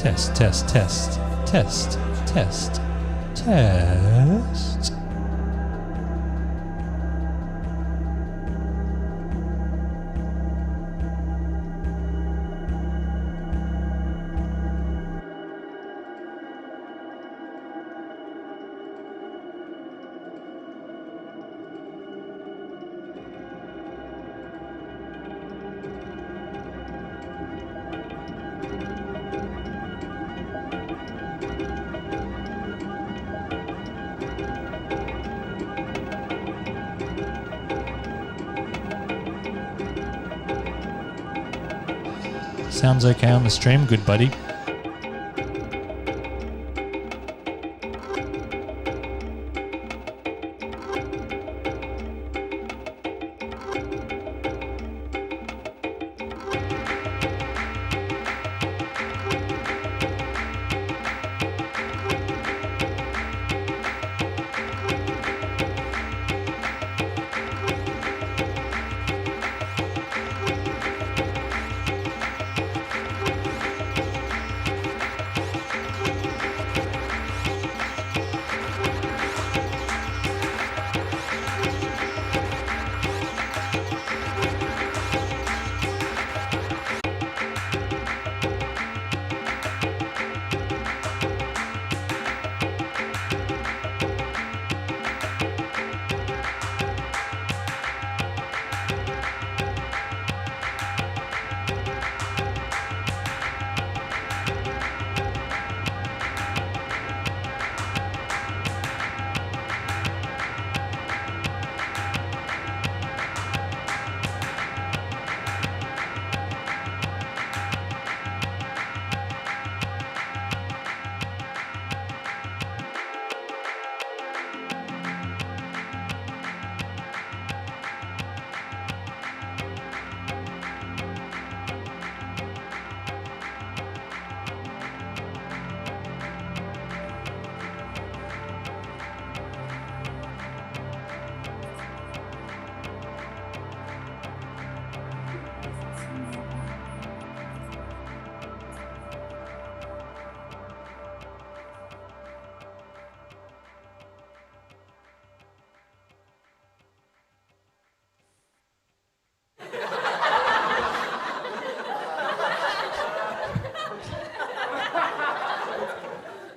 Test, test, test, test, test, test. Sounds okay on the stream, good buddy.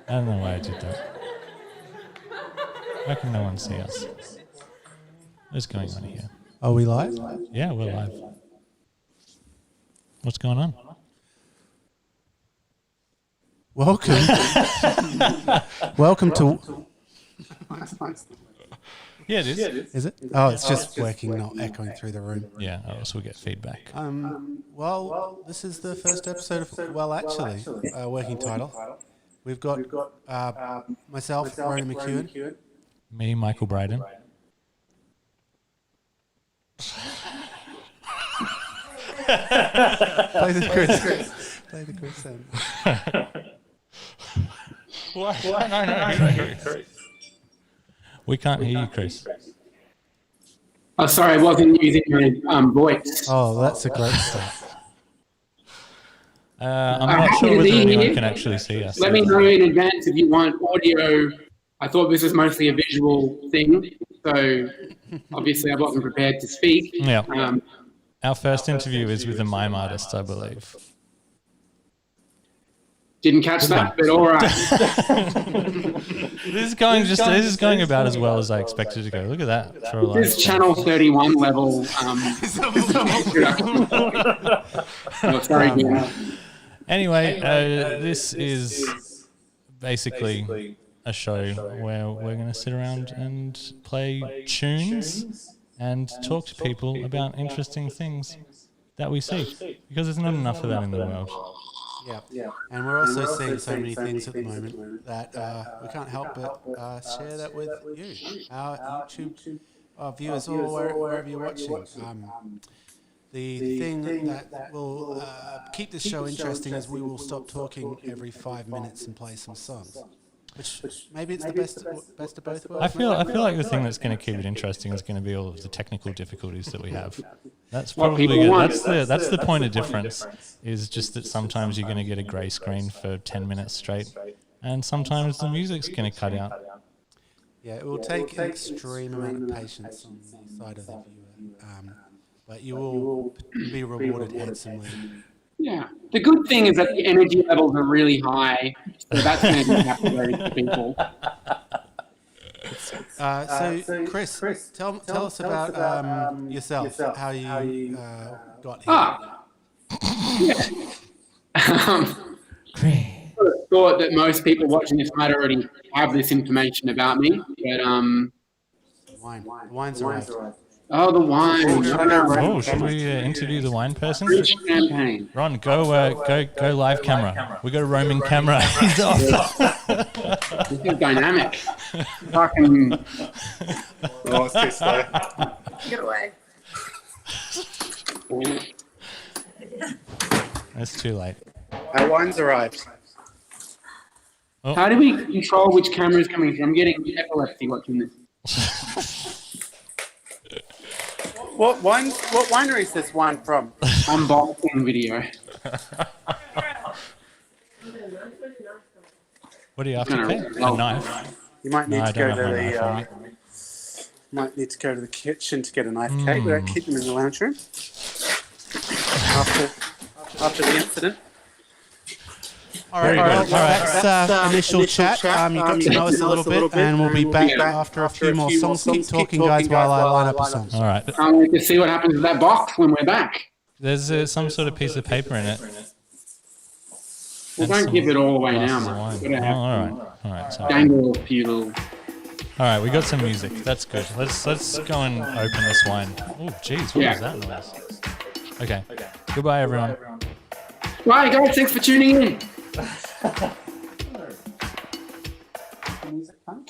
I don't know why I did that. How can no one see us? What's going on here? Are we live? Yeah, we're live. What's going on? Welcome. Welcome to... Yeah, it is. Is it? Oh, it's just working, not echoing through the room. Yeah, so we'll get feedback. Well, this is the first episode of Well Actually, working title. We've got myself, Ronan McEwen. Me, Michael Bryden. Play the Chris. Play the Chris sound. What? No. We can't hear you, Chris. Oh, sorry, I wasn't using my voice. Oh, that's a great start. I'm not sure whether anyone can actually see us. Let me know in advance if you want audio. I thought this was mostly a visual thing, so obviously I wasn't prepared to speak. Yeah. Our first interview is with a mime artist, I believe. Didn't catch that, but all right. This is going about as well as I expected to go. Look at that. For a This is Channel 31 level. Sorry, Anyway, this is basically a show where we're going to sit around and play tunes and talk to people about interesting things that we see, because there's not enough of that in the world. Yeah, and we're also seeing so many things at the moment that we can't help but share that with you, our YouTube viewers, or wherever you're watching. The thing that will keep this show interesting is we will stop talking every 5 minutes and play some songs. Which maybe it's the best of both worlds. I feel like the thing that's going to keep it interesting is going to be all of the technical difficulties that we have. That's probably that's the point of difference. Is just that sometimes you're going to get a grey screen for 10 minutes straight, and sometimes the music's going to cut out. Yeah, it will take an extreme amount of patience on the side of the viewer, but you will be rewarded handsomely. Yeah. The good thing is that the energy levels are really high, so that's going to be captivating to people. So Chris, tell us about yourself, how you got here. I thought that most people watching this might already have this information about me, but Wine's arrived. Oh, the wine. Oh, should we interview the wine person? French champagne. Ron, go live camera. We got a roaming camera. He's off. This is dynamic. Fucking. Oh, it's too slow. Get away. It's too late. Our wine's arrived. How do we control which camera is coming from? I'm getting epilepsy watching this. What winery is this wine from? Unboxing video. What do you have to get? A knife? You might need No, I to go don't to have my the knife on me. might need to go to the kitchen to get a knife, Kate. We don't keep them in the lounge room. After the incident. All right, Very well, good. All right. that's initial chat. You got to know us a little bit, and we'll be back after a few more songs. Keep talking, guys, while I line up a song. All right. Can't wait to see what happens with that box when we're back. There's some sort of piece of paper in it. Well, And don't some give it all away now, glasses of man. wine. Gotta Oh, have all right. All right. Sorry. dangle a few little. All right. We got some music. That's good. Let's go and open this wine. Oh, jeez. What was that noise? Okay. Goodbye, everyone. Right, guys, thanks for tuning in. Music punk.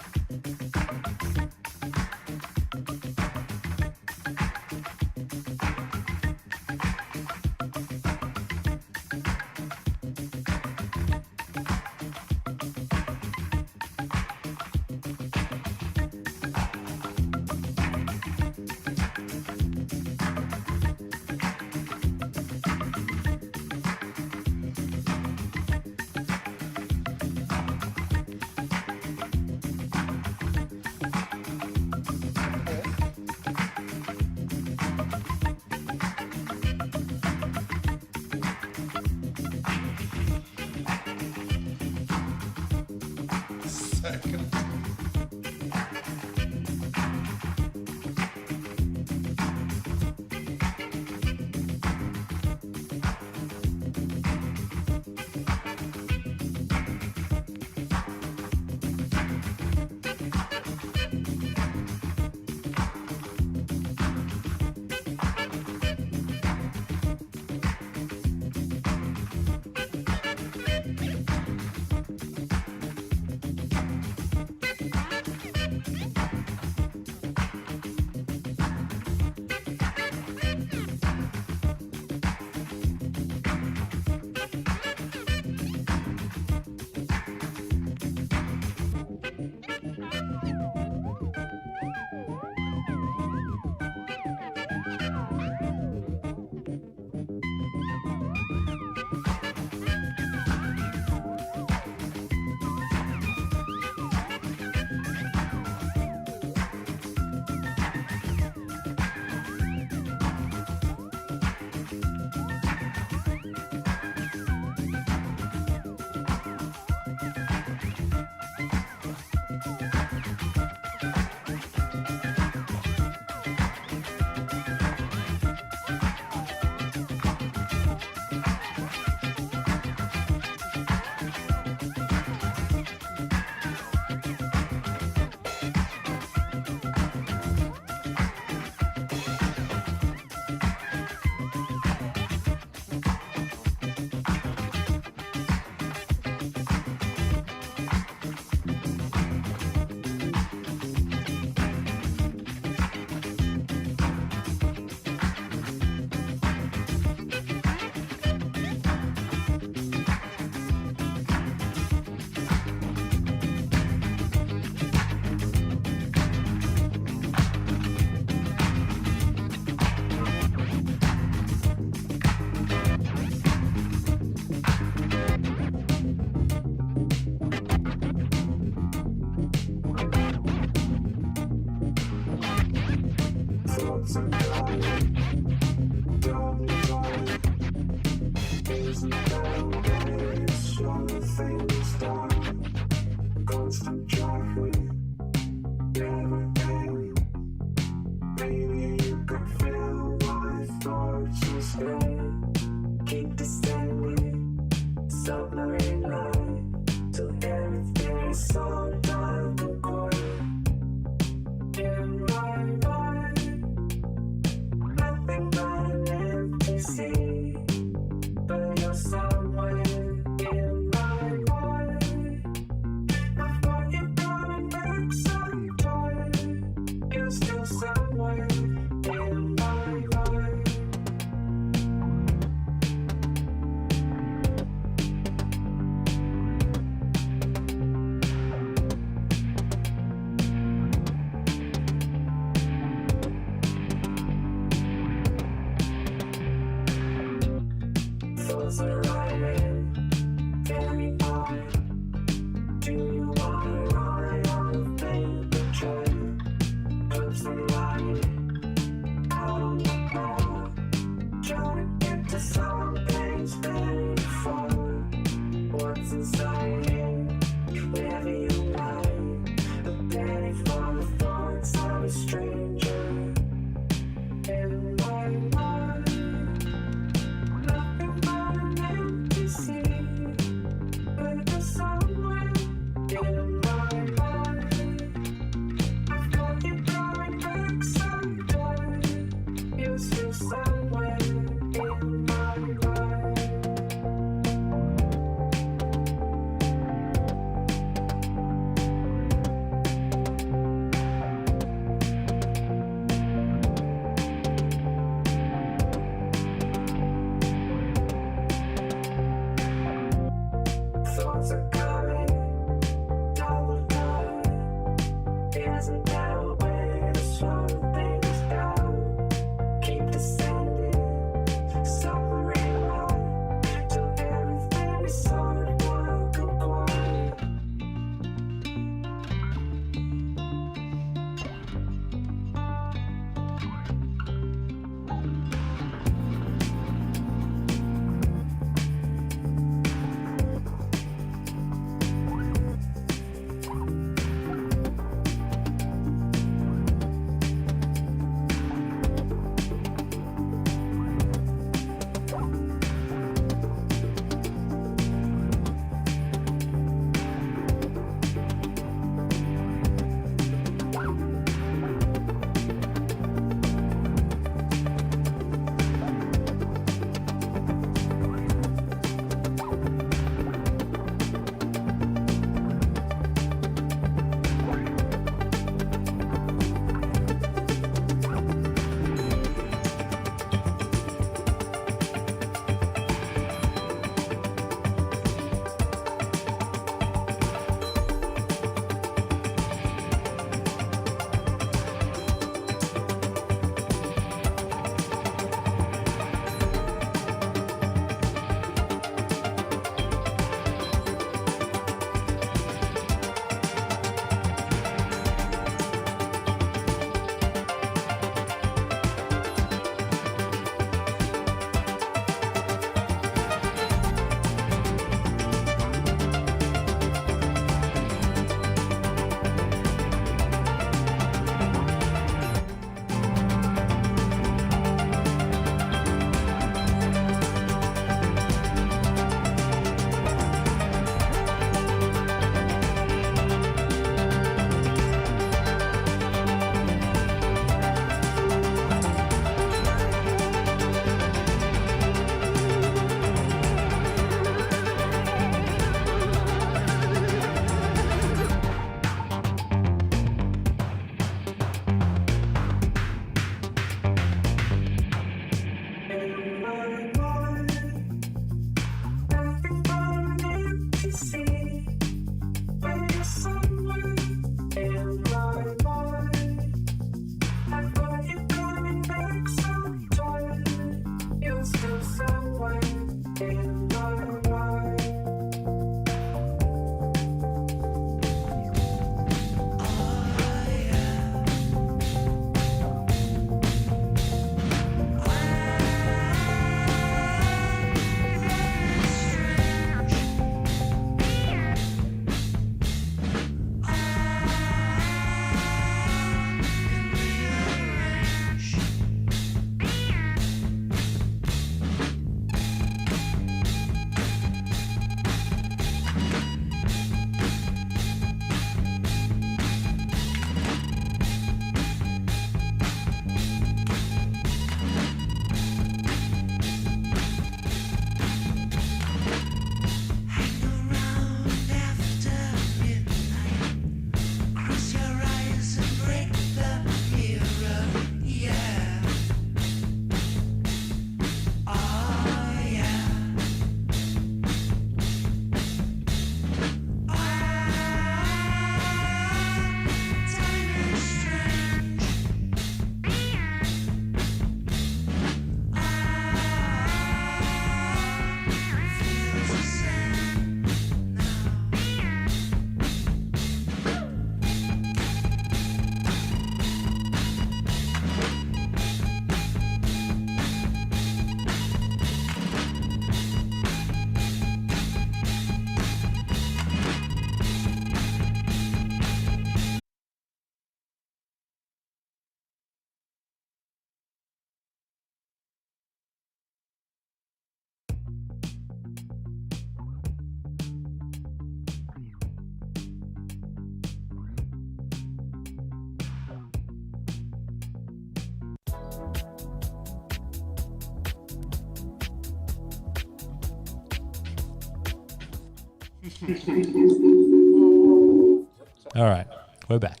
All right, we're back.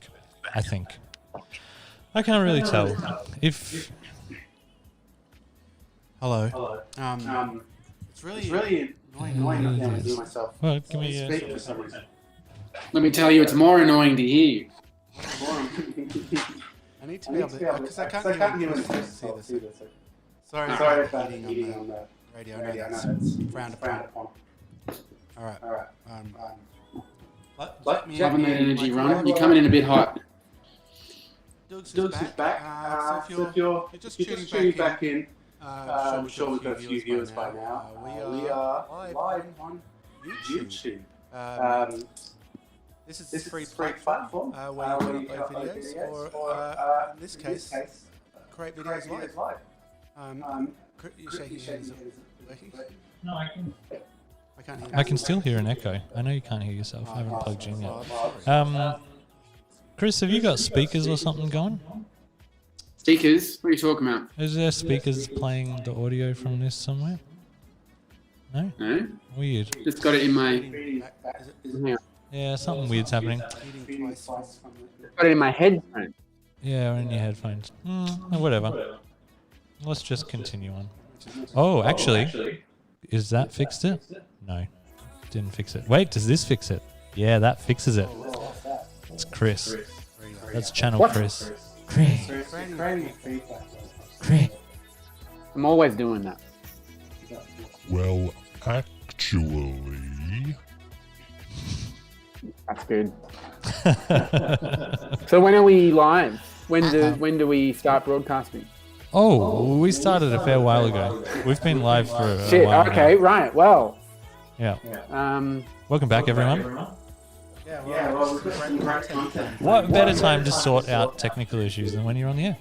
I think. I can't really tell if. Hello. It's really annoying I can't hear myself. Well, give me Speak for some reason. Let me tell you, it's more annoying to hear you. I need to be able to, because I can't hear myself see this. Sorry about eating on the radio. I know that's frowned upon. All right. Let me Loving that energy, Ron. You're coming in a bit hot. Dug's is back. So if you're just tuning back in, I'm sure we've got a few viewers by now. We are live on YouTube. This is a free platform where you can upload videos, or in this case, create videos live. You're shaking your head. Is it working? No, I can. I can't hear. I can still hear an echo. I know you can't hear yourself. I haven't plugged you in yet. Chris, have you got speakers or something going? Speakers? What are you talking about? Is there speakers playing the audio from this somewhere? No? No? Weird. Just got it in my... Is it Yeah, something weird's happening. eating twice from Got it in my headphone. Yeah, or in your headphones. Whatever. Let's just continue on. Oh, actually, is that fixed it? No, didn't fix it. Wait, does this fix it? Yeah, that fixes it. It's Chris. That's channel Chris. Chris. I'm always doing that. Well, actually, That's good. So when are we live? When do we start broadcasting? Oh, we started a fair while ago. We've been live for a Shit, while okay, now. right, well. Yeah. Um, Welcome back, everyone. What better time to sort out technical issues than when you're on the air?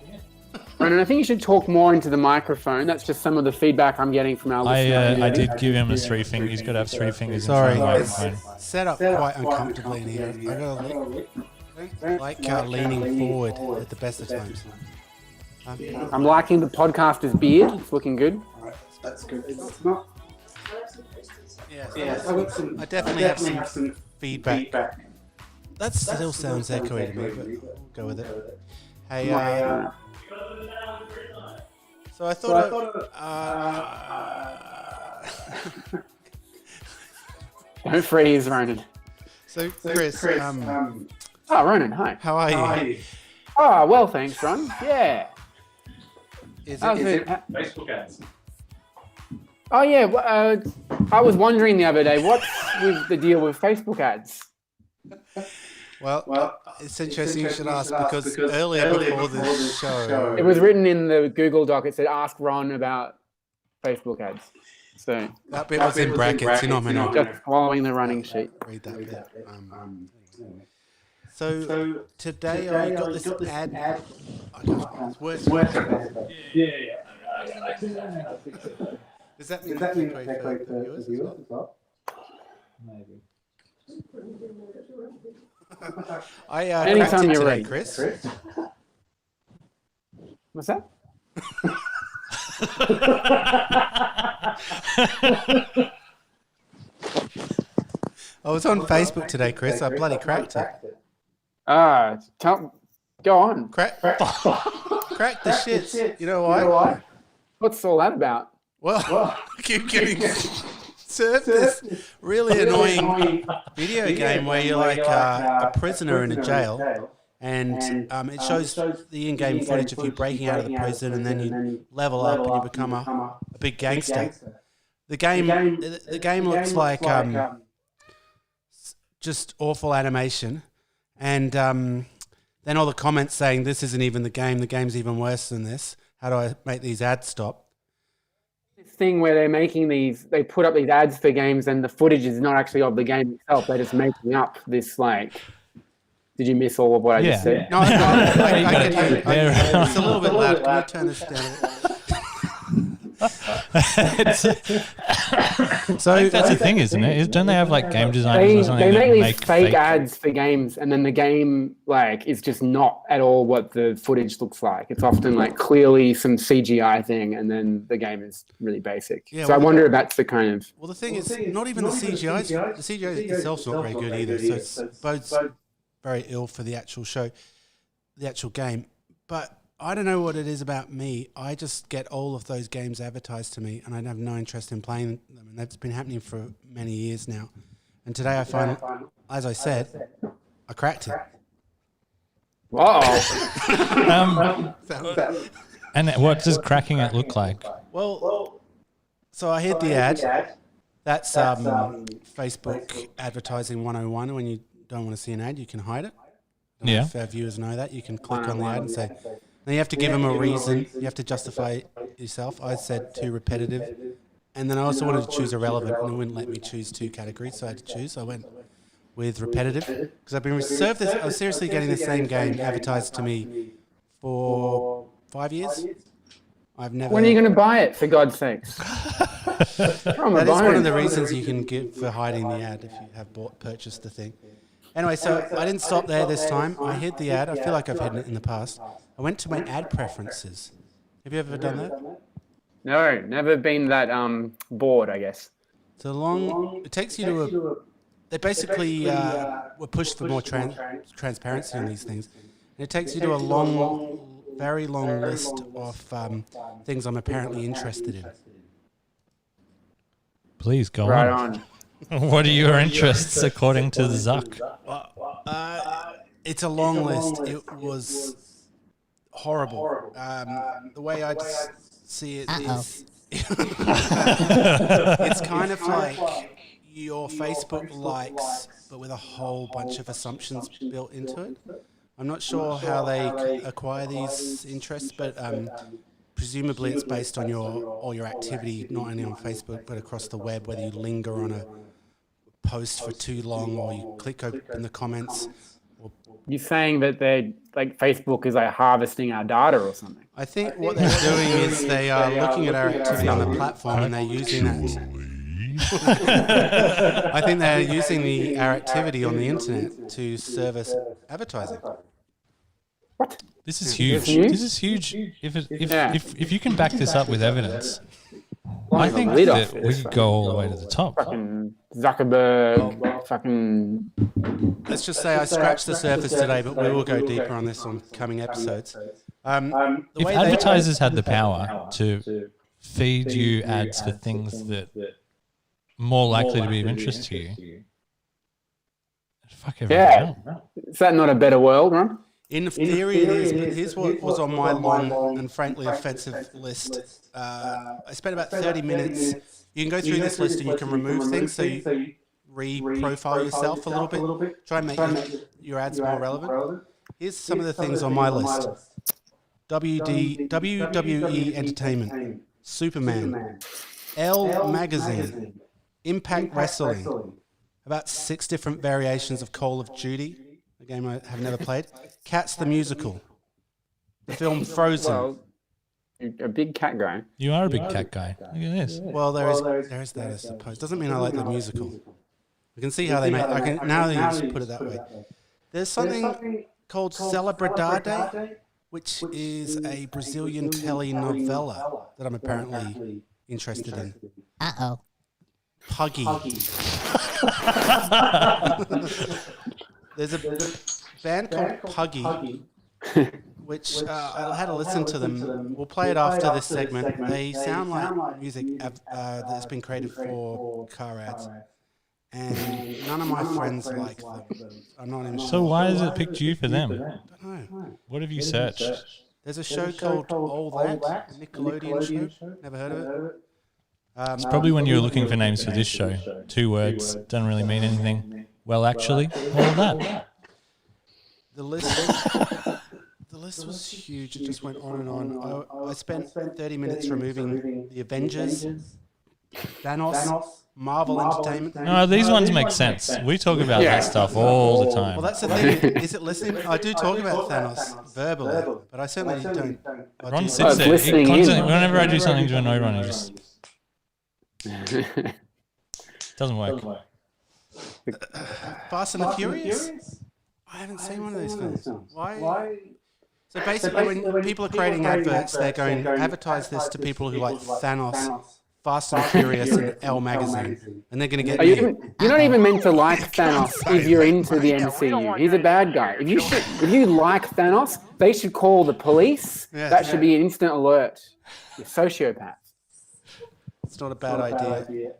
Ronan, I think you should talk more into the microphone. That's just some of the feedback I'm getting from our listeners. I did give him a 3 finger. He's got to have 3 fingers in Sorry, front of the it's microphone. set up quite uncomfortably in here. I got leaning forward at the best of times. I'm liking the podcaster's beard. It's looking good. That's good. It's not. Yeah, I definitely have some feedback. That still sounds echoey to me, but we'll go with it. Hey, so I thought Don't freeze, Ronan. so Chris, Oh, Ronan, hi. how are you? Oh, well, thanks, Ron. Yeah. How's it? Facebook ads. Oh, yeah. I was wondering the other day, what's with the deal with Facebook ads? Well, it's interesting you should ask because earlier before this show, It was written in the Google Doc. It said, ask Ron about Facebook ads. So that bit was in brackets. You're not meant to just following the running sheet. read that bit. So today I got this ad. It's worth. Does that mean echo for the viewers as well? Maybe. I Anytime cracked it you're today, ready. Chris. What's that? I was on Facebook today, Chris. I bloody cracked it. Go on. Crack the shit. You know why? What's all that about? Well, I keep getting served this really annoying video game where you're like a prisoner in a jail, and it shows the in-game footage of you breaking out of the prison, and then you level up and you become a big gangster. The game looks like just awful animation, and then all the comments saying this isn't even the game's even worse than this. How do I make these ads stop? Thing where they put up these ads for games and the footage is not actually of the game itself. They're just making up this, like, did you miss all of what I just said? No, I can hear it. It's a little bit loud. Can you turn this down? So That's the thing, isn't it? Don't they have like game designers or something They that make these fake ads for games, and then the game like is just not at all what the footage looks like. It's often like clearly some CGI thing, and then the game is really basic. Yeah, so I well, wonder if that's the kind of Well, the thing is, not even the CGI. The CGI itself's not very good either. So it bodes very ill for the actual show, the actual game. But I don't know what it is about me. I just get all of those games advertised to me, and I have no interest in playing them. And that's been happening for many years now. And today I find, as I said, I cracked it. And what does cracking it look like? Well, so I hit the ad. That's Facebook advertising 101. When you don't want to see an ad, you can hide it. I don't know if our viewers know that. You can click on the ad and say, then you have to give them a reason. You have to justify yourself. I said too repetitive. And then I also wanted to choose irrelevant, and it wouldn't let me choose 2 categories, so I had to choose. I went with repetitive because I've been served this. I was seriously getting the same game advertised to me for 5 years. I've never. When are you going to buy it, for God's sakes? That is one of the reasons you can give for hiding the ad if you have purchased the thing. Anyway, so I didn't stop there this time. I hid the ad. I feel like I've hidden it in the past. I went to my ad preferences. Have you ever done that? No, never been that bored, I guess. It takes you to a. They basically were pushed for more transparency on these things. And it takes you to a very long list of things I'm apparently interested in. Please go Right on. on. What are your interests according to the Zuck? It's a long list. It was horrible. The way I see it is, it's kind of like your Facebook likes, but with a whole bunch of assumptions built into it. I'm not sure how they acquire these interests, but presumably it's based on all your activity, not only on Facebook, but across the web, whether you linger on a post for too long or you click open the comments. You're saying that they like Facebook is like harvesting our data or something? I think what they're doing is they are looking at our activity on the platform and they're using that. I think they're using our activity on the internet to service advertising. What? This is huge. This is huge. If you can back this up with evidence, I think that we could go all the way to the top. Fucking Zuckerberg, fucking. Let's just say I scratched the surface today, but we will go deeper on this on coming episodes. If advertisers had the power to feed you ads for things that more likely to be of interest to you, fuck everything up. Is that not a better world, Ron? In theory, it is, but here's what was on my long and frankly offensive list. I spent about 30 minutes. You can go through this list and you can remove things, so you re-profile yourself a little bit, try and make your ads more relevant. Here's some of the things on my list. WWE Entertainment, Superman, Elle Magazine, Impact Wrestling, about 6 different variations of Call of Duty, a game I have never played, Cats the Musical, the film Frozen. Well, you're a big cat guy. You are a big cat guy. Look at this. Well, there is that, I suppose. Doesn't mean I like the musical. You can see how they make. I can now you just put it that way. There's something called Celebridade, which is a Brazilian telenovela that I'm apparently interested in. Puggy. There's a band called Puggy, which I had to listen to them. We'll play it after this segment. They sound like music that's been created for car ads. And none of my friends like them. I'm not even sure. So why has it picked you for them? I don't know. What have you searched? There's a show called All That, a Nickelodeon show. Never heard of it. It's probably when you were looking for names for this show. 2 words, doesn't really mean anything. Well, actually, all that. The list was huge. It just went on and on. I spent 30 minutes removing the Avengers, Thanos, Marvel Entertainment. No, these ones make sense. We talk about that stuff all the time. Well, that's the thing. Is it listening? I do talk about Thanos verbally, but I certainly don't. Ron sits there. He constantly, whenever I do something to annoy Ron, he just... Doesn't work. Fast and the Furious? I haven't seen one of these films. Why? So basically, when people are creating adverts, they're going to advertise this to people who like Thanos, Fast and Furious, and Elle magazine, and they're going to get. You're not even meant to like Thanos if you're into the MCU. He's a bad guy. If you like Thanos, they should call the police. Yeah. That should be an instant alert. You're a sociopath. It's not a bad idea.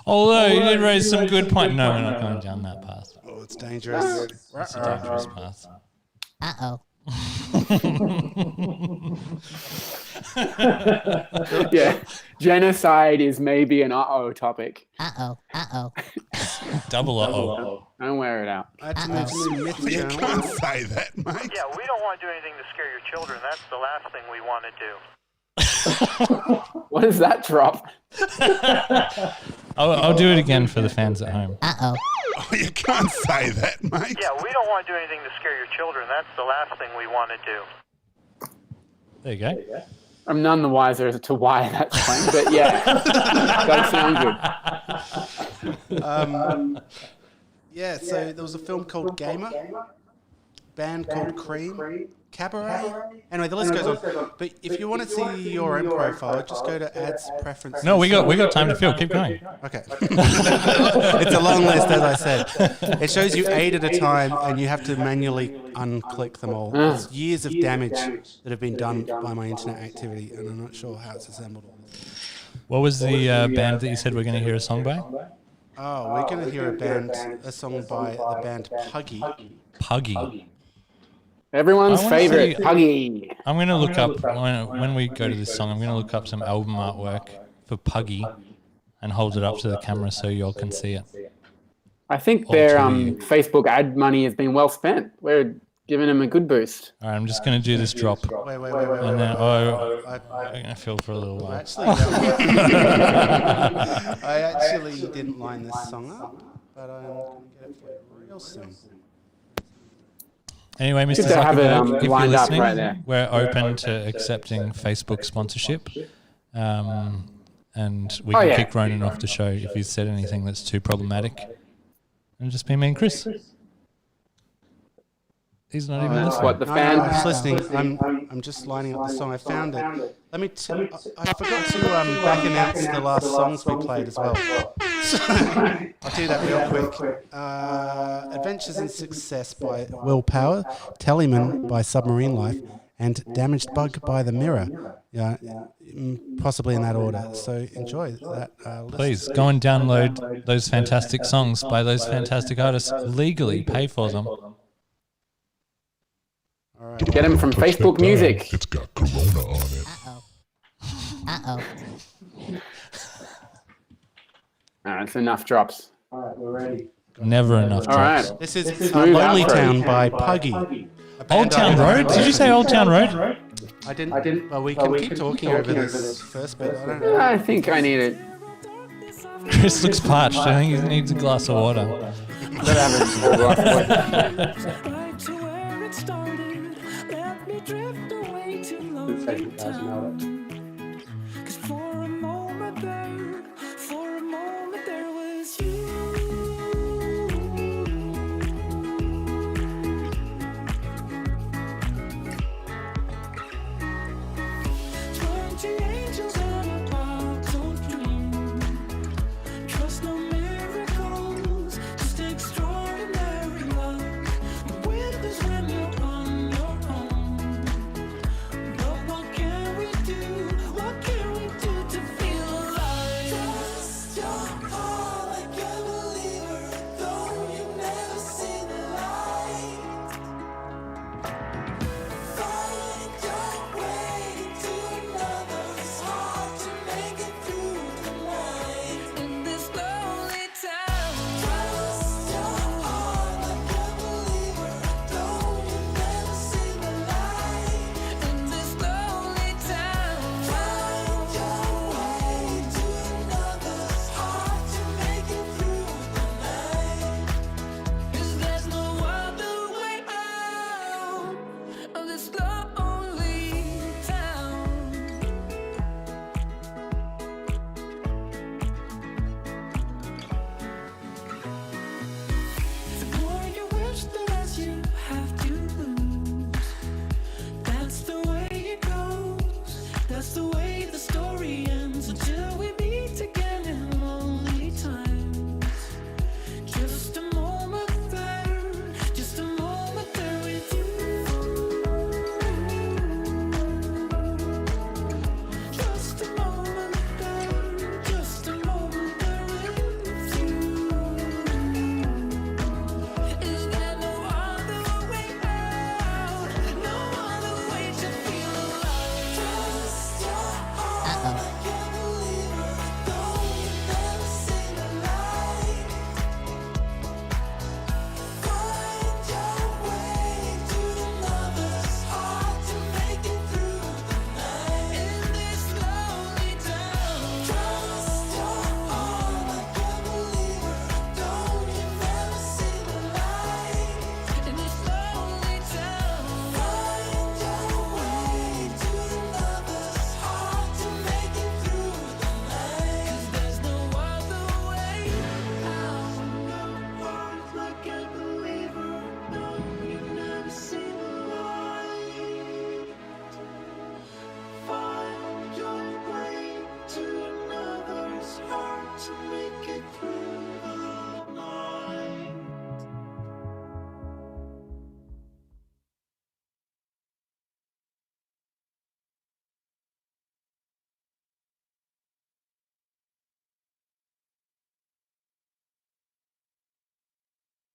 Although you did raise some good point. No, we're not going down that path. Oh, it's dangerous. It's a dangerous path. Uh-oh. Yeah, genocide is maybe an uh-oh topic. Uh-oh. Uh-oh. Double uh-oh. Don't wear it out. I had to move to Myth You Journal. can't say that, mate. Yeah, we don't want to do anything to scare your children. That's the last thing we want to do. What does that drop? I'll do it again for the fans at home. Uh-oh. Oh, you can't say that, mate. Yeah, we don't want to do anything to scare your children. That's the last thing we want to do. There you go. I'm none the wiser as to why that's playing, but yeah, does sound good. Yeah, so there was a film called Gamer, band called Cream, Cabaret. Anyway, the list goes on. But if you want to see your own profile, just go to Ads Preferences. No, we got time to fill. Keep going. Okay. It's a long list, as I said. It shows you 8 at a time, and you have to manually unclick them all. There's years of damage that have been done by my internet activity, and I'm not sure how it's assembled all this. What was the band that you said we're going to hear a song by? Oh, we're going to hear a song by the band Puggy. Puggy. Everyone's I wanna favorite, see- Puggy. I'm going to look up, when we go to this song, I'm going to look up some album artwork for Puggy and hold it up to the camera so y'all can see it. I think All their to you. Facebook ad money has been well spent. We're giving them a good boost. All right, I'm just going to do this drop. Wait. And then, I'm going to feel for a little while. Actually, I actually didn't line this song up, but I'm going to get it for you real soon. Anyway, Mr. Good to have it, Zuckerberg, if you're lined up listening, right there. we're open to accepting Facebook sponsorship. And we Oh, can yeah. kick Ronan off the show if he's said anything that's too problematic. And just be me and Chris. He's not even That's listening. what the No, fan. I'm just listening. I'm just lining up the song. I found it. Let me. I forgot to back announce the last songs we played as well. So, I'll do that real quick. Adventures in Success by Will Power, Tellyman by Submarine Life, and Damaged Bug by The Mirror. Yeah, possibly in that order. So enjoy that. List. Please go and download those fantastic songs by those fantastic artists legally. Pay for them. Get them from Touch that Facebook dial. Music. It's got Corona on it. Uh-oh. All right, it's enough drops. Never enough All right. drops. This is Smooth Lonely outro. Town by Puggy. Old Town Road? Did you say Old Town Road? I didn't. Well, we can keep talking over this first bit. I don't know. I think I need it. Chris looks parched. I think he needs a glass of water. Better have it. Right to where it started. Let me drift away to lonely town. 'Cause for a moment there was you. "20 angels on a box of dreams. Trust no miracles, just extraordinary luck. The withers when you're on your own. But what can we do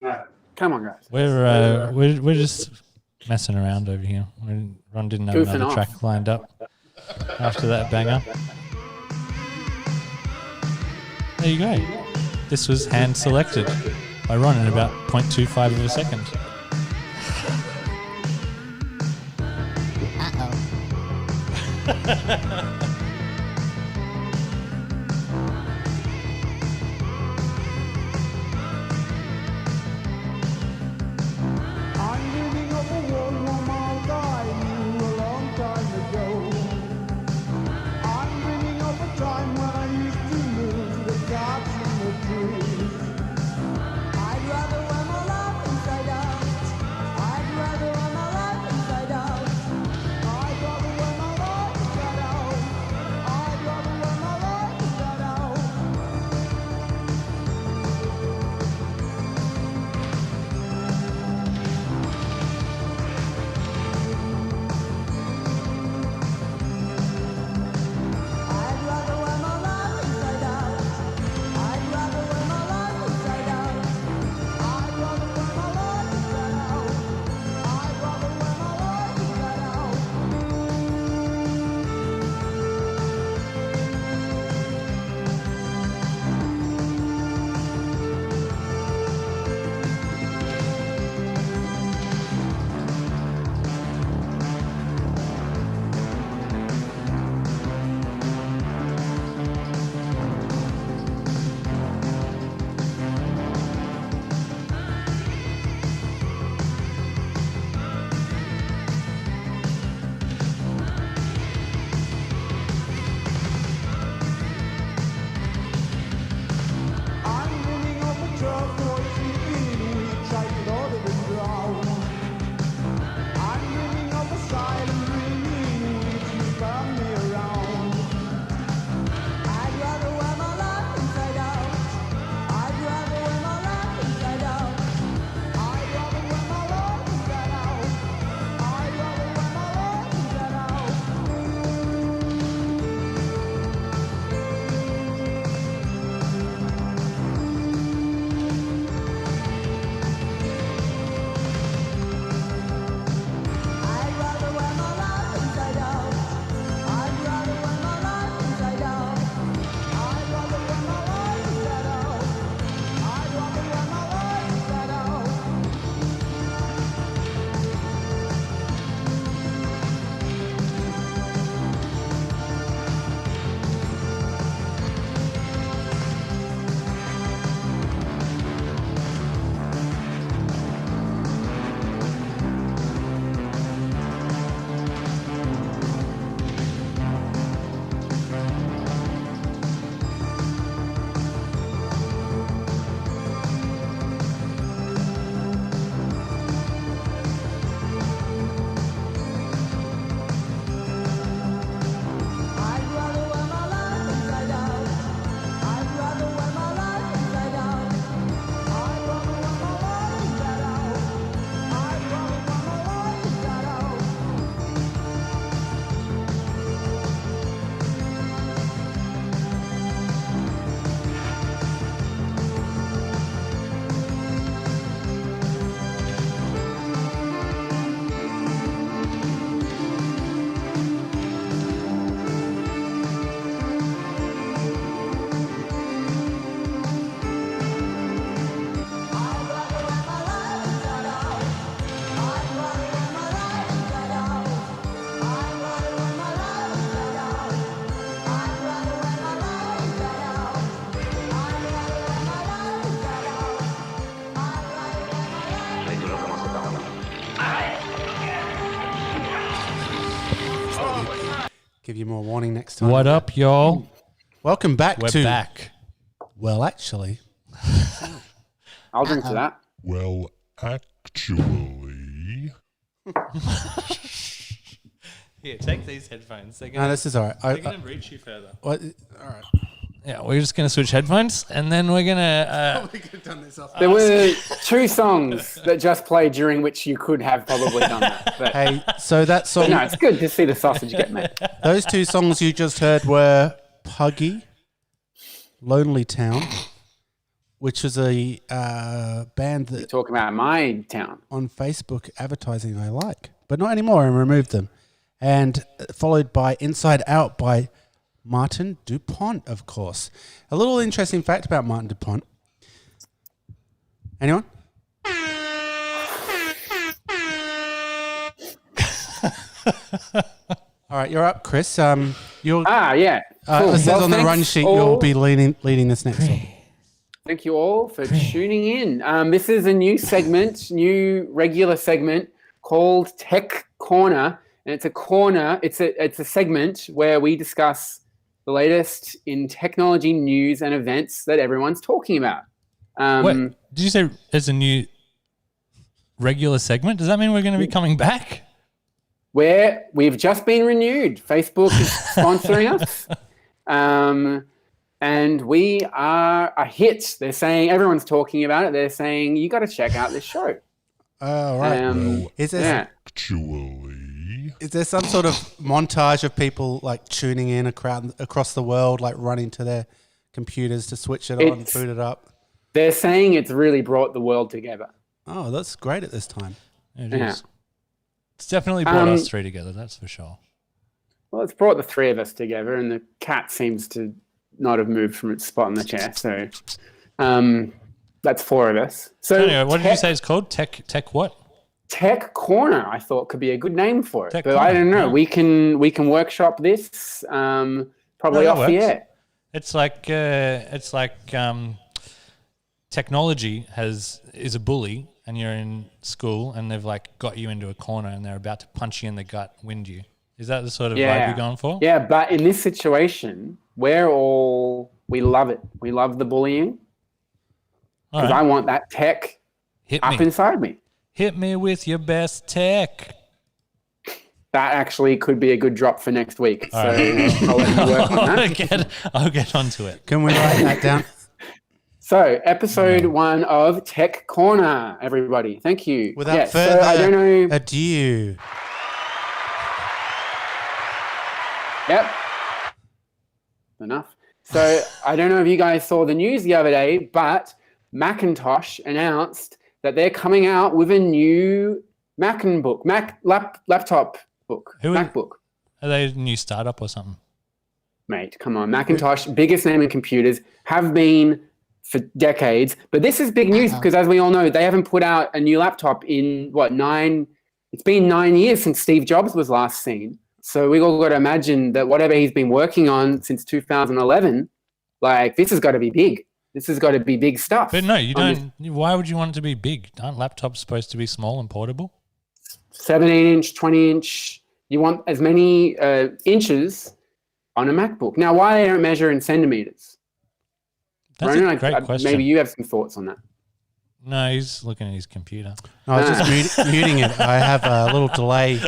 Come on, guys. We're just messing around over here. Ron didn't have Goofing another off. track lined up after that banger. There you go. This was hand selected by Ron in about 0.25 of a second. Uh-oh. I'm dreaming of a world woman I knew a long time ago. I'm dreaming of a time when I used to move the cats in the trees. I'd rather wear my life inside out. I'd rather wear my life inside out. I'd rather wear my life inside out. I'd rather wear my life inside out. I'd rather wear my life inside out. I'd rather wear my life inside out. I'd rather wear my life inside out. I'd rather wear my life inside out. I'm dreaming of a turquoise sea in which I floated and drowned. I'm dreaming of a silent dream in which you spun me around. I'd rather wear my life inside out. I'd rather wear my life inside out. I'd rather wear my life inside out. I'd rather wear my life inside out. I'd rather wear my life inside out. I'd rather wear my life inside out. I'd rather wear my life inside out. I'd rather wear my life inside out. I'd rather wear my life inside out. I'd rather wear my life inside out. I'd rather wear my life inside out. I'd rather wear my life inside out. I'd rather wear my life inside out. I'd rather wear my life inside out. I'd rather wear my life inside out. I'd rather wear my life inside out. I'd rather wear my life inside out. I'd rather wear my life. Give you more warning next time. What up, y'all? Welcome back We're to. back. Well, actually, I'll drink to that. Well, actually. Here, take these headphones. They're no, gonna, this is all right. they're gonna reach you further. All right. Yeah, we're just gonna switch headphones, and then we're gonna. We could have done this off. There were two songs that just played during which you could have probably done that. But Hey, so that song, no, it's good to see the sausage get made. those two songs you just heard were Puggy, Lonely Town, which was a band that Talking about my town. on Facebook advertising I like, but not anymore, and removed them. And followed by Inside Out by Martin Dupont, of course. A little interesting fact about Martin Dupont. Anyone? All right, you're up, Chris. You'll. Yeah. Cool. It says Well, on the run thanks sheet all. you'll be leading this next one. Thank you all for tuning in. This is a new segment, new regular segment called Tech Corner, and it's a corner. It's a segment where we discuss the latest in technology news and events that everyone's talking about. Wait, did you say it's a new regular segment? Does that mean we're going to be coming back? Where we've just been renewed. Facebook is sponsoring us. And we are a hit. They're saying, everyone's talking about it. They're saying, you got to check out this show. Oh, right. Is there Actually, is there some sort of montage of people like tuning in across the world, like running to their computers to switch it on, boot it up? They're saying it's really brought the world together. Oh, that's great at this time. It Yeah. is. It's definitely brought us three together, that's for sure. Well, it's brought the three of us together, and the cat seems to not have moved from its spot in the chair. So that's four of us. So Anyway, what did you say it's called? Tech what? Tech Corner, I thought could be a good name for it, Tech but I Corner, don't know. yeah. We can workshop this probably No, off that the works. air. It's like technology is a bully, and you're in school, and they've like got you into a corner, and they're about to punch you in the gut, wind you. Is that the sort of vibe you're going for? Yeah, but in this situation, we love it. We love the bullying All because right. I want that tech Hit up me. inside me. Hit me with your best tech. That actually could be a good drop for next week. So All right. I'll let you work on that. I'll get onto it. Can we write that down? So, episode 1 of Tech Corner, everybody. Thank you. Without so further I don't know. ado. Yep. Enough. So I don't know if you guys saw the news the other day, but Macintosh announced that they're coming out with a new laptop book. Who is- MacBook. Are they a new startup or something? Mate, come on. Macintosh, biggest name in computers, have been for decades. But this is big news because, as we all know, they haven't put out a new laptop in, it's been 9 years since Steve Jobs was last seen. So we all got to imagine that whatever he's been working on since 2011, this has got to be big. This has got to be big stuff. But no, you don't. Why would you want it to be big? Aren't laptops supposed to be small and portable? 17-inch, 20-inch. You want as many inches on a MacBook. Now, why they don't measure in centimeters? That's Ronan, a great question. Maybe you have some thoughts on that. No, he's looking at his computer. I was just muting it. I have a little delay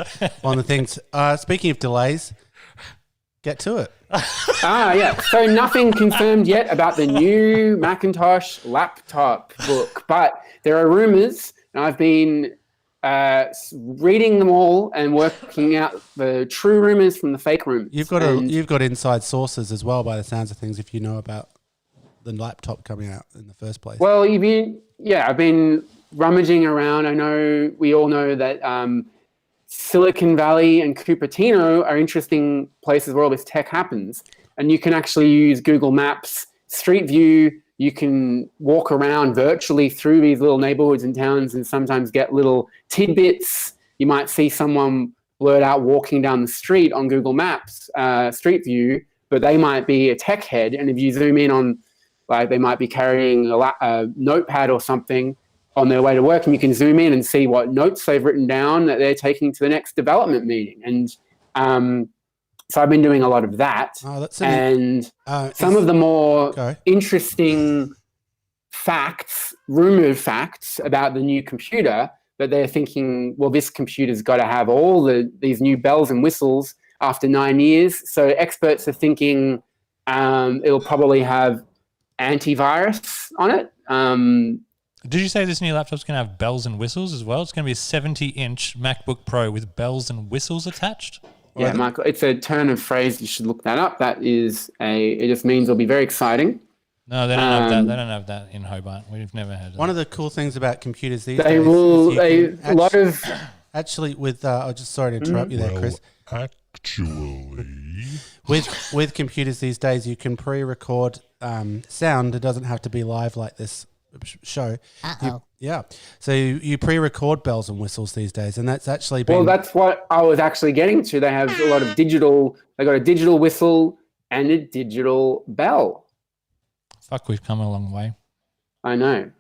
on the things. Speaking of delays, get to it. Yeah. So nothing confirmed yet about the new Macintosh laptop book, but there are rumors, and I've been reading them all and working out the true rumors from the fake rumors. You've got inside sources as well, by the sounds of things, if you know about the laptop coming out in the first place. Well, I've been rummaging around. I know we all know that Silicon Valley and Cupertino are interesting places where all this tech happens. And you can actually use Google Maps, Street View. You can walk around virtually through these little neighborhoods and towns and sometimes get little tidbits. You might see someone blurred out walking down the street on Google Maps, Street View, but they might be a tech head. And if you zoom in on, they might be carrying a notepad or something on their way to work, and you can zoom in and see what notes they've written down that they're taking to the next development meeting. And so I've been doing a lot of that. Some of the more interesting rumored facts about the new computer, that they're thinking, well, this computer's got to have all these new bells and whistles after 9 years. So experts are thinking it'll probably have antivirus on it. Did you say this new laptop's going to have bells and whistles as well? It's going to be a 70-inch MacBook Pro with bells and whistles attached? Yeah, Michael, it's a turn of phrase. You should look that up. It just means it'll be very exciting. No, they don't have that. They don't have that in Hobart. We've never had it. One of the cool things about computers these They days will. is you can A lot of. actually with I'm just sorry to interrupt you there, Well, Chris. actually, With computers these days, you can pre-record sound. It doesn't have to be live like this show. Uh-oh. Yeah, so you pre-record bells and whistles these days, and that's actually been. Well, that's what I was actually getting to. They have a lot of digital. They got a digital whistle and a digital bell. Fuck, we've come a long way. I know.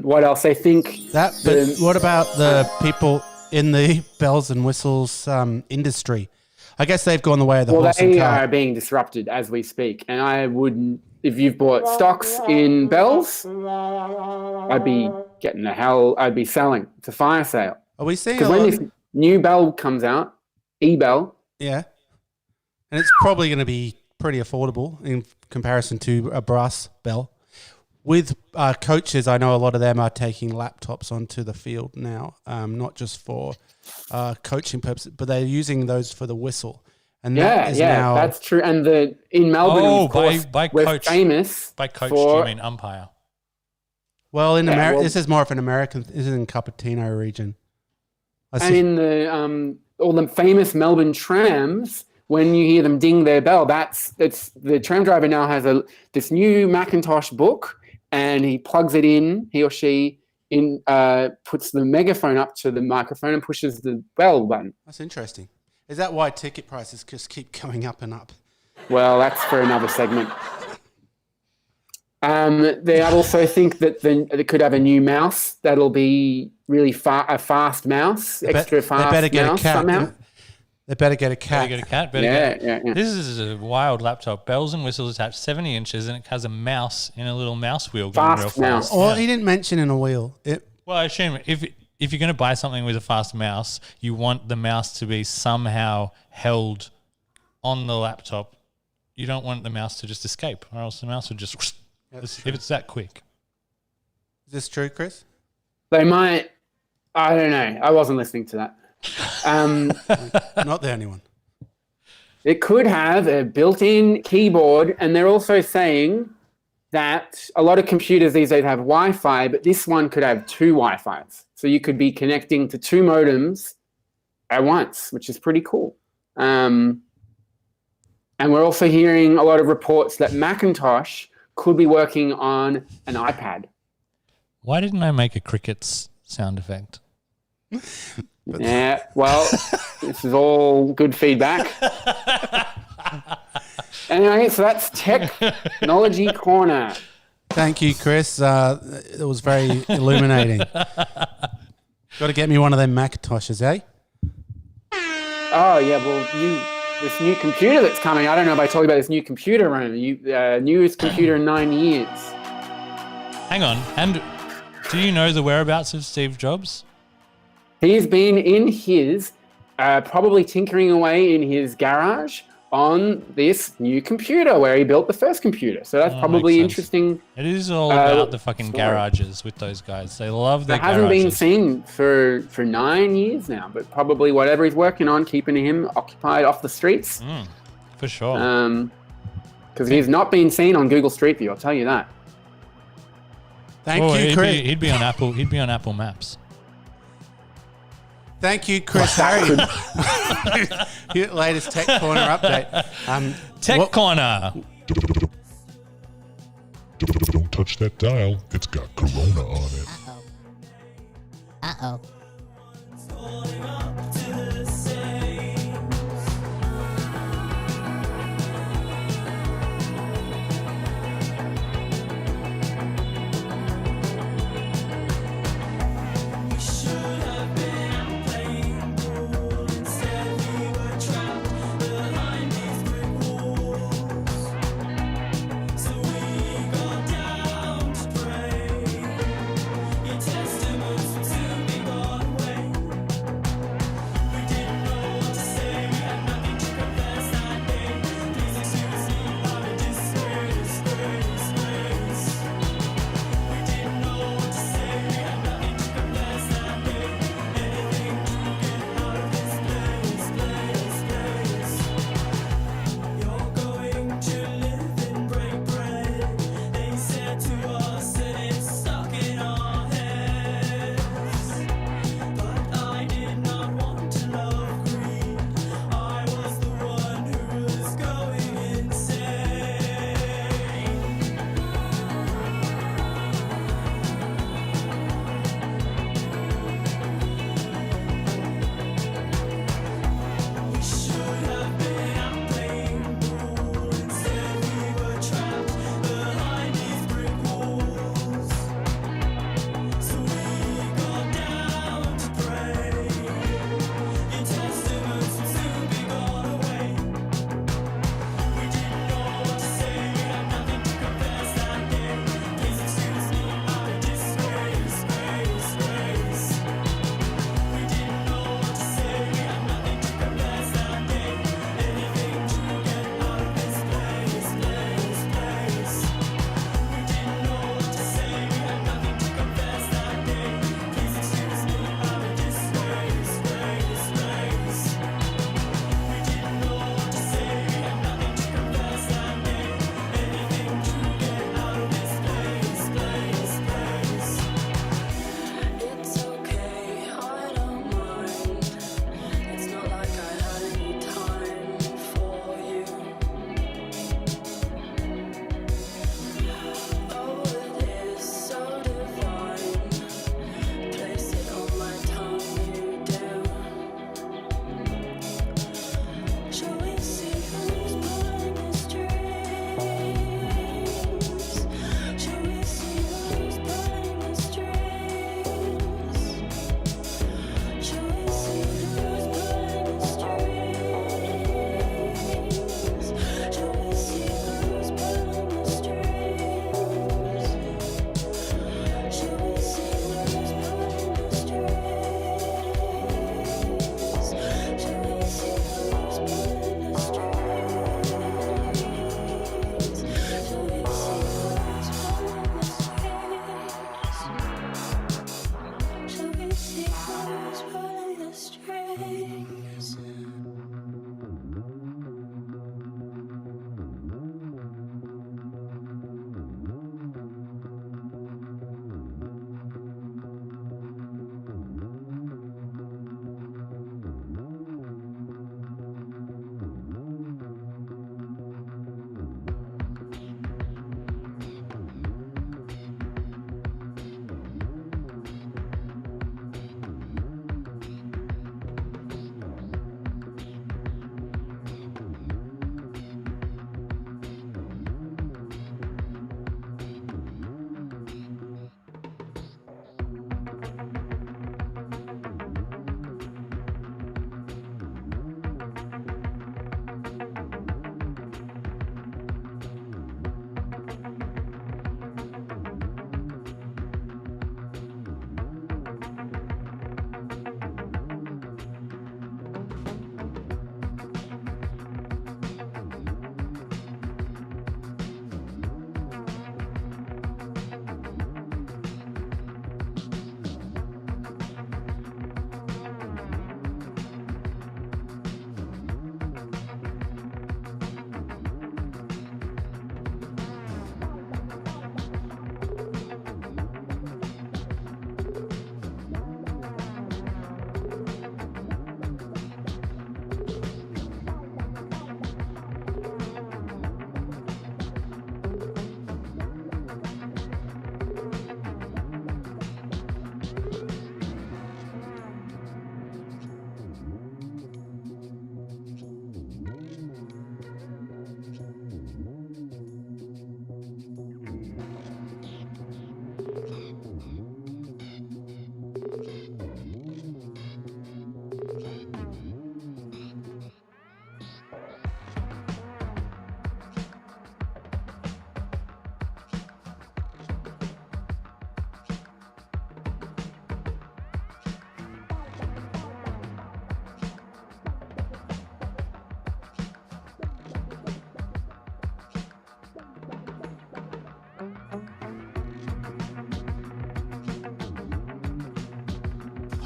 What else? I think That, but what about the people in the bells and whistles industry? I guess they've gone the way of the horse and they cart. are being disrupted as we speak. And I wouldn't, if you've bought stocks in bells, I'd be I'd be selling. It's a fire sale. Are we seeing a Because when lot? this new bell comes out, e-bell, Yeah, and it's probably going to be pretty affordable in comparison to a brass bell. With coaches, I know a lot of them are taking laptops onto the field now, not just for coaching purposes, but they're using those for the whistle. And that is now that's true. And in Melbourne, Oh, of course, by we're coach. famous By coach, for do you mean umpire? well in Yeah, America. well- This is more of an American. This is in Cupertino region. I and see. in the all the famous Melbourne trams. When you hear them ding their bell, that's the tram driver now has this new Macintosh book, and he plugs it in. He or she puts the megaphone up to the microphone and pushes the bell button. That's interesting. Is that why ticket prices just keep going up and up? Well, that's for another segment. They also think that they could have a new mouse that'll be really a fast mouse, extra fast They better get mouse a cat. somehow. They better get a Better cat. get a cat. Better Yeah, get. yeah. This is a wild laptop. Bells and whistles attached, 70 inches, and it has a mouse in a little mouse wheel going Fast real mouse. fast. Well, Yeah. he didn't mention in a wheel. Well, I assume if you're going to buy something with a fast mouse, you want the mouse to be somehow held on the laptop. You don't want the mouse to just escape, or else the mouse would just. If it's that quick. Is this true, Chris? They might. I don't know. I wasn't listening to that. Not the only one. It could have a built-in keyboard, and they're also saying that a lot of computers these days have Wi-Fi, but this one could have two Wi-Fis. So you could be connecting to two modems at once, which is pretty cool. And we're also hearing a lot of reports that Macintosh could be working on an iPad. Why didn't I make a crickets sound effect? Yeah, well, this is all good feedback. Anyway, so that's Technology Corner. Thank you, Chris. It was very illuminating. Got to get me one of them Macintoshes, eh? Oh, yeah, well, this new computer that's coming, I don't know if I told you about this new computer, Ronan. Newest computer in 9 years. Hang on. And do you know the whereabouts of Steve Jobs? He's been in his, probably tinkering away in his garage on this new computer where he built the first computer. So that's probably makes sense. interesting. It is all about the fucking story. garages with those guys. They love their That hasn't been garages. seen for 9 years now, but probably whatever he's working on, keeping him occupied off the streets. For sure. Because he's not been seen on Google Street View, I'll tell you that. Thank Well, you, Chris. he'd be on Apple. He'd be on Apple Maps. Thank you, Chris Harry. Your latest Tech Corner update. Tech what- Corner. don't touch that dial. It's got Corona on it. Uh-oh.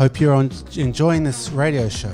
Hope you're enjoying this radio show.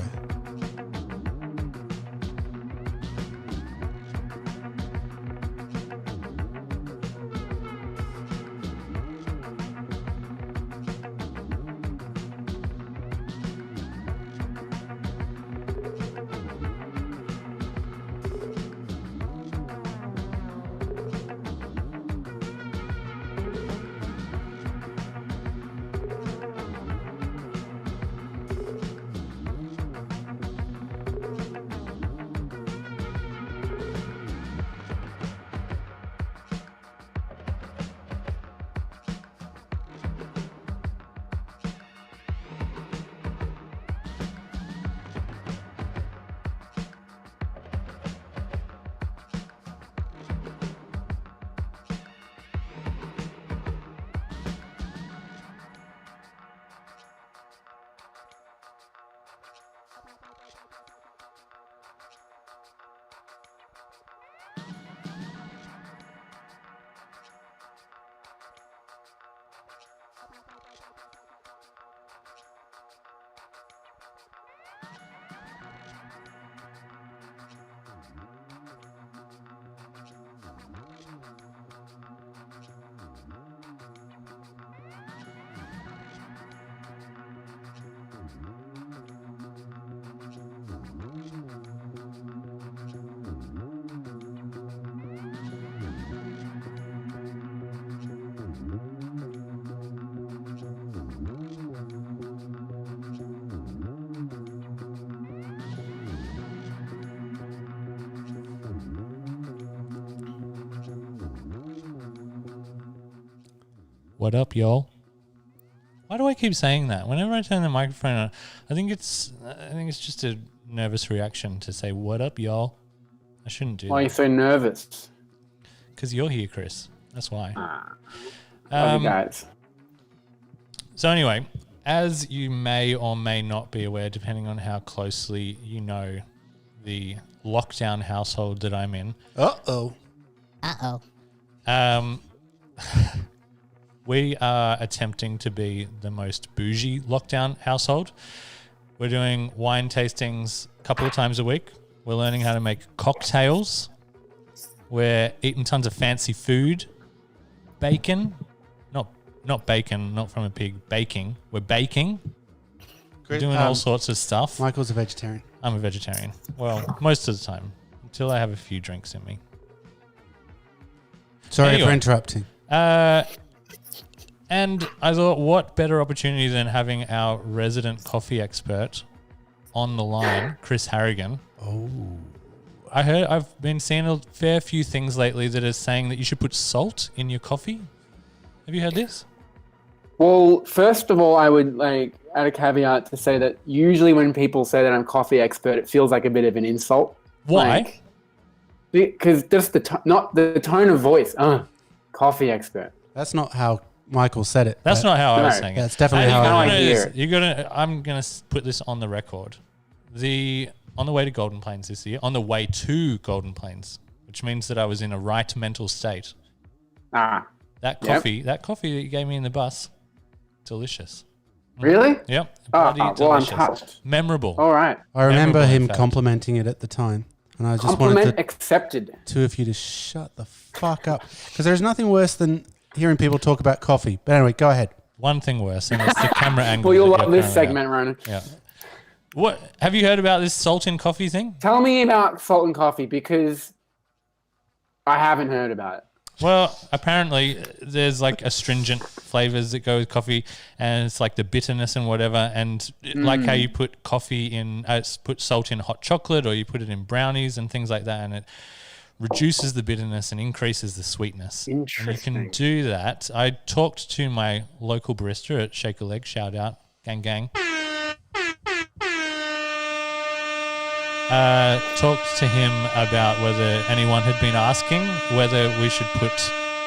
What up, y'all? Why do I keep saying that? Whenever I turn the microphone on, I think it's just a nervous reaction to say "What up, y'all." I shouldn't do Why are you that. so nervous? Because you're here, Chris. That's why. Love you guys. So anyway, as you may or may not be aware, depending on how closely you know the lockdown household that I'm in, Uh-oh. we are attempting to be the most bougie lockdown household. We're doing wine tastings a couple of times a week. We're learning how to make cocktails. We're eating tons of fancy food. Bacon. Not bacon, not from a pig. Baking. We're baking. We're doing all sorts of stuff. Michael's a vegetarian. I'm a vegetarian. Well, most of the time. Until I have a few drinks in me. Sorry Anyway. for interrupting. And I thought, what better opportunity than having our resident coffee expert on the line, Chris Harrigan. Oh. I've been seeing a fair few things lately that are saying that you should put salt in your coffee. Have you heard this? Well, first of all, I would add a caveat to say that usually when people say that I'm coffee expert, it feels like a bit of an insult. Why? Because just not the tone of voice. Coffee expert. That's not how Michael said it. That's not how I was No. saying it. That's definitely how I know hear this. it. You gotta. I'm gonna put this on the record. On the way to Golden Plains this year, on the way to Golden Plains, which means that I was in a right mental state. That Yep. coffee that you gave me in the bus, delicious. Really? Yep. Oh, Bloody well, I'm delicious. touched. Memorable. All right. I remember Memorable, in him fact. complimenting it at the time. And I just Compliment wanted accepted. two of you to shut the fuck up. Because there's nothing worse than hearing people talk about coffee. But anyway, go ahead. One thing worse, and it's the camera angle. Well, you'll that love you're this currently segment, Ronan. at. Yeah. What have you heard about this salt in coffee thing? Tell me about salt and coffee because I haven't heard about it. Well, apparently there's like astringent flavors that go with coffee, and it's like the bitterness and whatever. And like how you put coffee in, put salt in hot chocolate, or you put it in brownies and things like that, and it reduces the bitterness and increases the sweetness. Interesting. And you can do that. I talked to my local barista at Shake a Leg. Shout out, gang. Talked to him about whether anyone had been asking whether we should put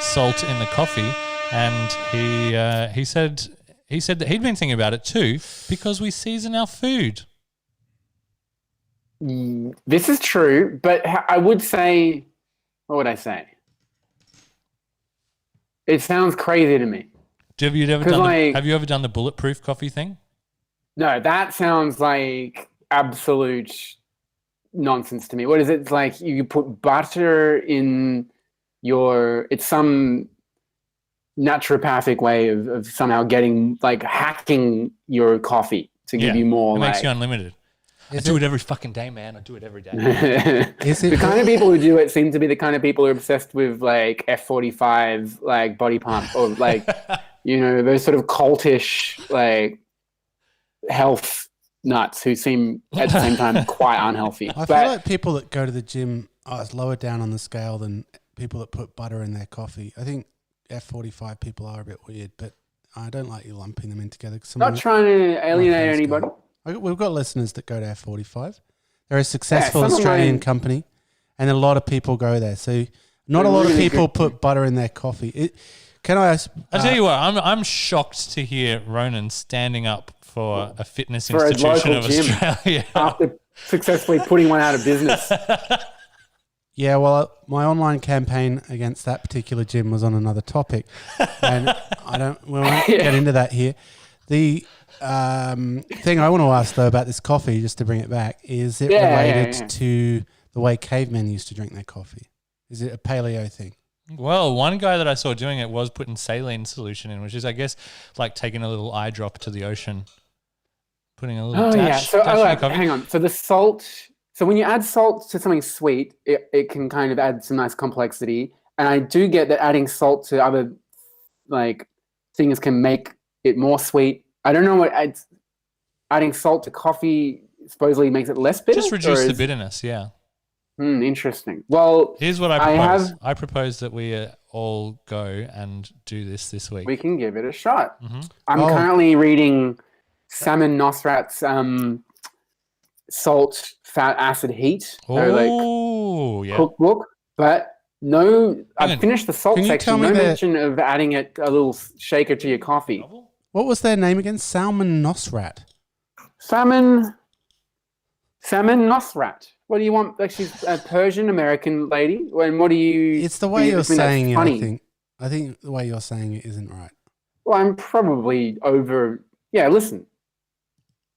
salt in the coffee, and he said that he'd been thinking about it too because we season our food. This is true, but I would say, what would I say? It sounds crazy to me. Have you ever 'Cause, done? like- Have you ever done the bulletproof coffee thing? No, that sounds like absolute nonsense to me. What is it? It's like you put butter in it's some naturopathic way of somehow getting, like, hacking your coffee to give you more. It makes like, you unlimited. I Is do it- it every fucking day, man. I do it every day. Is it the kind of people who do it seem to be the kind of people who are obsessed with, like, F45, like, body pump, or, like, those sort of cultish, like, health nuts who seem at the same time quite unhealthy. I feel But like people that go to the gym are lower down on the scale than people that put butter in their coffee. I think F45 people are a bit weird, but I don't like you lumping them in together. not trying to alienate friends anybody. We've got listeners that go to F45. They're a successful some of Australian mine- company, and a lot of people go there. So not a lot of really people good. put butter in their coffee. Can I ask? I tell you what, I'm shocked to hear Ronan standing up for a fitness For a institution local of gym. Australia. After successfully putting one out of business. Yeah, well, my online campaign against that particular gym was on another topic, and we won't get into that here. The thing I want to ask though about this coffee, just to bring it back, is it related to the way cavemen used to drink their coffee? Is it a paleo thing? Well, one guy that I saw doing it was putting saline solution in, which is, I guess, like taking a little eye drop to the ocean, putting a little dash, So dash in the coffee. hang on. So the salt. So when you add salt to something sweet, it can kind of add some nice complexity. And I do get that adding salt to other, like, things can make it more sweet. I don't know what adding salt to coffee supposedly makes it less bitter. Just reduce the bitterness, yeah. Interesting. Well, Here's what I I propose. have- I propose that we all go and do this week. we can give it a shot. Mhm. I'm currently reading Salman Nosrat's Salt, Fat, Acid, Heat. Oh, yeah. Cookbook, but Hang I've on. finished the salt Can you section. tell me No the- mention of adding a little shaker to your coffee. What was their name again? Salman Nosrat. Salman Nosrat. What do you want? Like, she's a Persian American lady. And what do you? It's the way you you're think that's saying it. funny? I think the way you're saying it isn't right. Well, I'm probably over. Yeah, listen.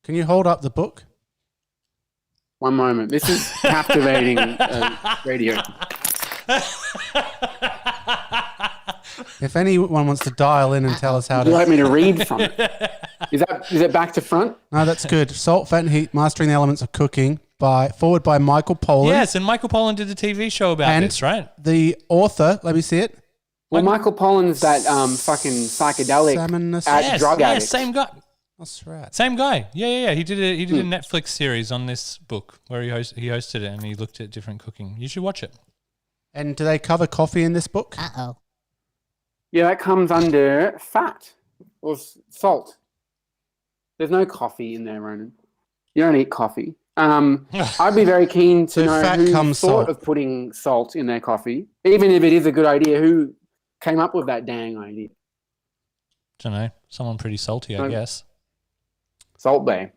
Can you hold up the book? One moment. This is captivating radio. If anyone wants to dial in and tell us how Would you like to... me to read from it? Is it back to front? No, that's good. Salt, Fat and Heat, Mastering the Elements of Cooking, forward by Michael Pollan. Yes, and Michael Pollan did a TV show about And this, right? the author, let me see it. Well, Michael Pollan's that fucking psychedelic Salmonus- drug yes, addict. same guy. That's right. Same guy. Yeah. He did a Netflix series on this book where he hosted it and he looked at different cooking. You should watch it. And do they cover coffee in this book? Uh-oh. Yeah, that comes under fat or salt. There's no coffee in there, Ronan. You don't eat coffee. I'd be very keen to So know fat who comes thought salt. of putting salt in their coffee. Even if it is a good idea, who came up with that dang idea? Don't know. Someone pretty salty, I No. guess. Salt Bay.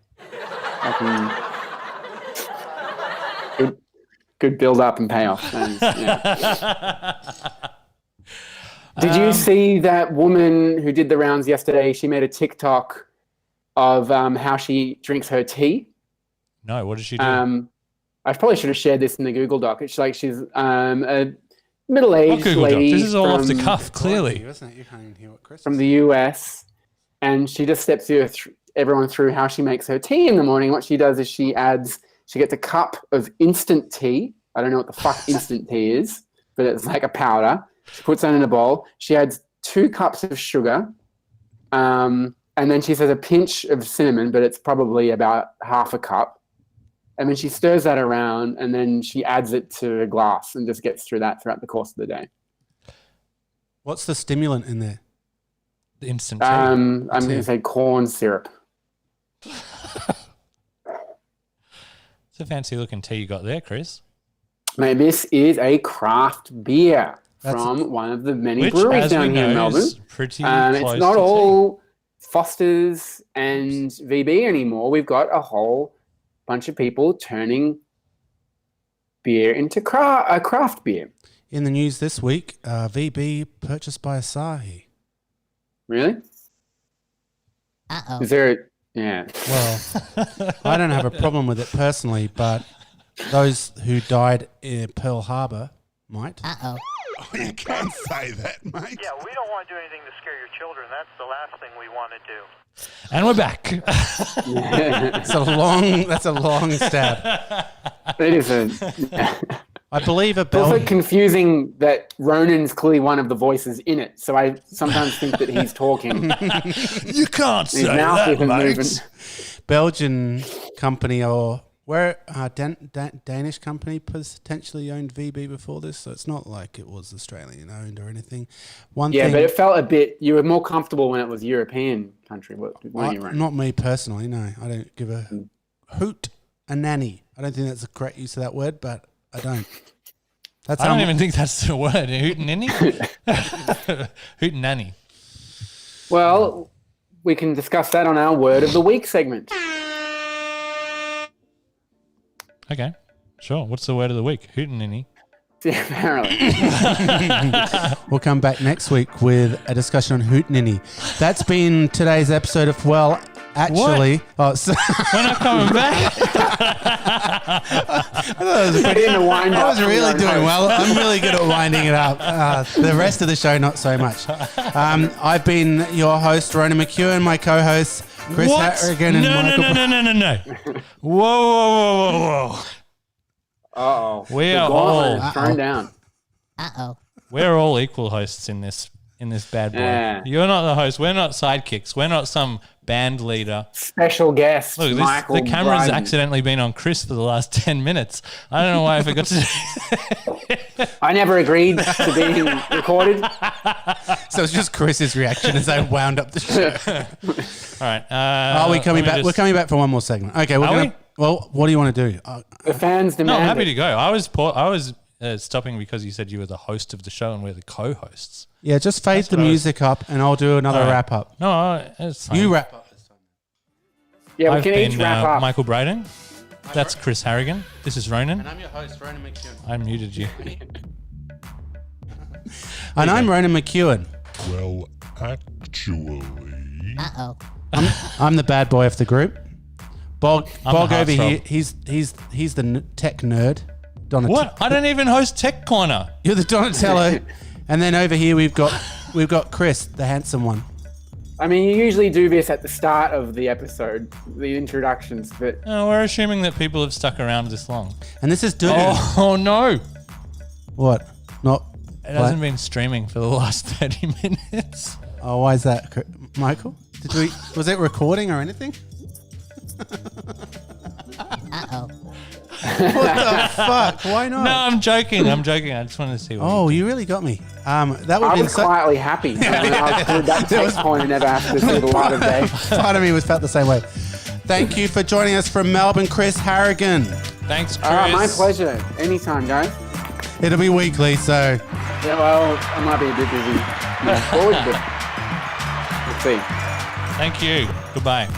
Good build up and payoff. And, yeah. Did you see that woman who did the rounds yesterday? She made a TikTok of how she drinks her tea. No, what did she do? I probably should have shared this in the Google Doc. It's like she's a What middle-aged Google Doc? lady This is all off the from- cuff, clearly. Isn't it? You can't even hear what Chris from the US, and she just steps everyone through how she makes her tea in the morning. What she does is she gets a cup of instant tea. I don't know what the fuck instant tea is, but it's like a powder. She puts that in a bowl. She adds 2 cups of sugar, and then she says a pinch of cinnamon, but it's probably about half a cup. And then she stirs that around, and then she adds it to a glass and just gets through that throughout the course of the day. What's the stimulant in there? The instant tea. I'm going to say corn syrup. It's a fancy looking tea you got there, Chris. Mate, this is a craft beer That's- from one of the many Which, breweries as we down here in know, Melbourne. is pretty close It's to not tea. all Foster's and VB anymore. We've got a whole bunch of people turning beer into craft beer. In the news this week, VB purchased by Asahi. Really? Uh-oh. Is there? Yeah. Well, I don't have a problem with it personally, but those who died in Pearl Harbor might. Uh-oh. You can't say that, mate. Yeah, we don't want to do anything to scare your children. That's the last thing we want to do. And we're back. That's a long stab. It is I believe a It's also Belgian. confusing that Ronan's clearly one of the voices in it. So I sometimes think that he's talking. You can't His mouth isn't moving. Belgian company or where Danish company potentially owned VB before this, so it's not like it was Australian owned or anything. One Yeah, thing, but it felt a bit. You were more comfortable when it was European country, weren't you, Ronan? not me personally. No, I don't give a hoot a nanny. I don't think that's a correct use of that word, but I don't. That's I how don't even think that's the word. Hootenanny? Hootenanny. Well, we can discuss that on our Word of the Week segment. Okay, sure. What's the word of the week? Hootenanny. Yeah, apparently. We'll come back next week with a discussion on hootenanny. That's been today's episode of Well, actually. Oh, so, We're not coming back. I was really doing well. I'm really good at winding it up. The rest of the show, not so much. I've been your host, Ronan McEwen, my co-hosts, Chris What? Harrigan and Michael. No. Whoa. Uh-oh. We The are gauntlet all is thrown down. Uh-oh. we're all equal hosts in this bad boy. Yeah. You're not the host. We're not sidekicks. We're not some band leader. Special guest, Look, Michael the camera's Bryden. accidentally been on Chris for the last 10 minutes. I don't know why I forgot to. I never agreed to being recorded. So it's just Chris's reaction as I wound up the show. All right. Are we coming back? We're coming back for one more segment. Okay, we're Are going we? to. Well, what do you want to do? The fans No, demand I'm happy it. to go. I was stopping because you said you were the host of the show and we're the co-hosts. Yeah, just fade That's the what I was- music up and I'll do another All right. wrap up. No, it's fine. You wrap up. Yeah, we I've can been each wrap up. Michael Braden. That's Chris Harrigan. This is Ronan. I'm your host, Ronan McEwen. I muted you. And I'm Ronan McEwen. Well, actually, Uh-oh. I'm the bad boy of the group. Bog I'm a over here. heartthrob. He's the tech nerd. Donatello. What? I don't even host Tech Corner. You're the Donatello. And then over here we've got Chris, the handsome one. I mean, you usually do this at the start of the episode, the introductions, but We're assuming that people have stuck around this long. And this is Dugu. Oh no! What? Not. It hasn't been streaming for the last 30 minutes. Oh, why is that, Michael? Was it recording or anything? Uh-oh. What the fuck? Why not? No, I'm joking. I just wanted to see what. Oh, you really got me. That would I have been was so. quietly happy. I was through that text point and never have to see the light of day. Part of me was felt the same way. Thank you for joining us from Melbourne, Chris Harrigan. Thanks, Chris. My pleasure. Anytime, guys. It'll be weekly, so Yeah, well, I might be a bit busy moving forward, but let's see. Thank you. Goodbye.